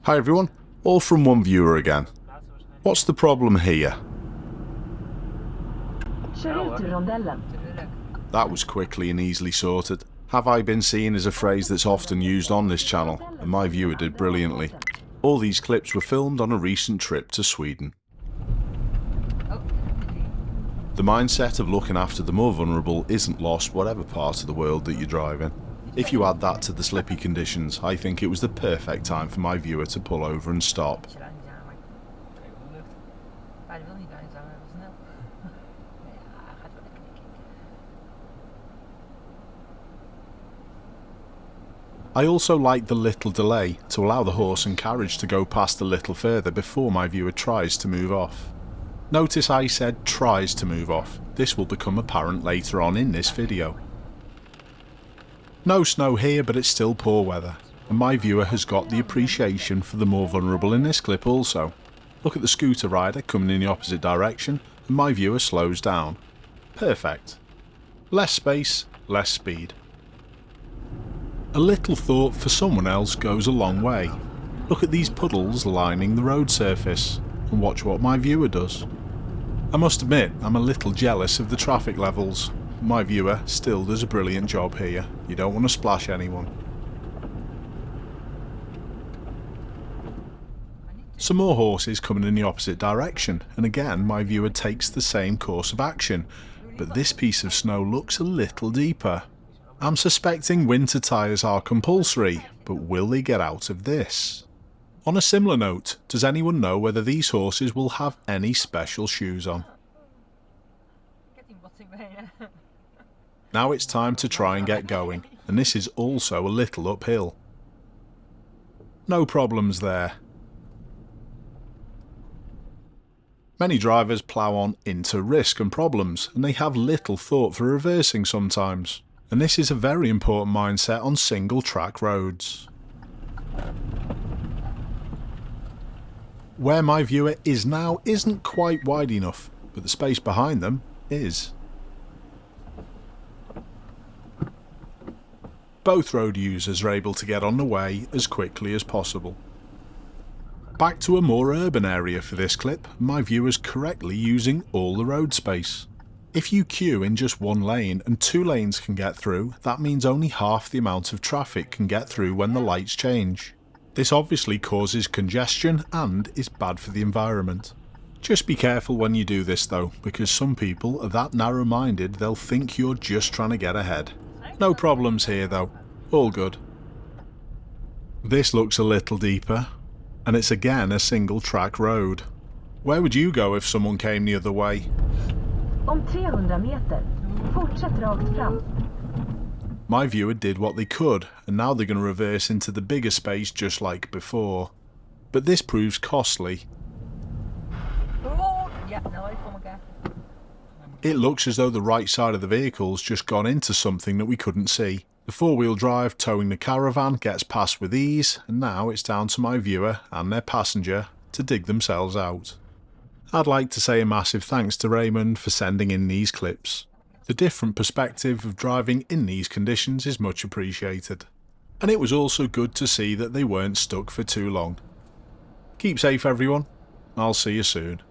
Hi everyone, all from one viewer again. What's the problem here? That was quickly and easily sorted. Have I been seen is a phrase that's often used on this channel, and my viewer did brilliantly. All these clips were filmed on a recent trip to Sweden. The mindset of looking after the more vulnerable isn't lost whatever part of the world that you're driving. If you add that to the slippy conditions, I think it was the perfect time for my viewer to pull over and stop. I also liked the little delay to allow the horse and carriage to go past a little further before my viewer tries to move off. Notice I said tries to move off. This will become apparent later on in this video. No snow here, but it's still poor weather, and my viewer has got the appreciation for the more vulnerable in this clip also. Look at the scooter rider coming in the opposite direction, and my viewer slows down. Perfect. Less space, less speed. A little thought for someone else goes a long way. Look at these puddles lining the road surface, and watch what my viewer does. I must admit, I'm a little jealous of the traffic levels. My viewer still does a brilliant job here. You don't want to splash anyone. Some more horses coming in the opposite direction, and again my viewer takes the same course of action, but this piece of snow looks a little deeper. I'm suspecting winter tyres are compulsory, but will they get out of this? On a similar note, does anyone know whether these horses will have any special shoes on? Now it's time to try and get going, and this is also a little uphill. No problems there. Many drivers plough on into risk and problems, and they have little thought for reversing sometimes. And this is a very important mindset on single track roads. Where my viewer is now isn't quite wide enough, but the space behind them is. Both road users are able to get on the way as quickly as possible. Back to a more urban area for this clip, my viewer's correctly using all the road space. If you queue in just one lane and 2 lanes can get through, that means only half the amount of traffic can get through when the lights change. This obviously causes congestion and is bad for the environment. Just be careful when you do this though, because some people are that narrow-minded they'll think you're just trying to get ahead. No problems here though, all good. This looks a little deeper, and it's again a single track road. Where would you go if someone came the other way? Om 300 meter, fortsätt rakt fram. My viewer did what they could, and now they're going to reverse into the bigger space just like before. But this proves costly. It looks as though the right side of the vehicle's just gone into something that we couldn't see. The four-wheel drive towing the caravan gets past with ease, and now it's down to my viewer and their passenger to dig themselves out. I'd like to say a massive thanks to Raymond for sending in these clips. The different perspective of driving in these conditions is much appreciated. And it was also good to see that they weren't stuck for too long. Keep safe everyone, I'll see you soon.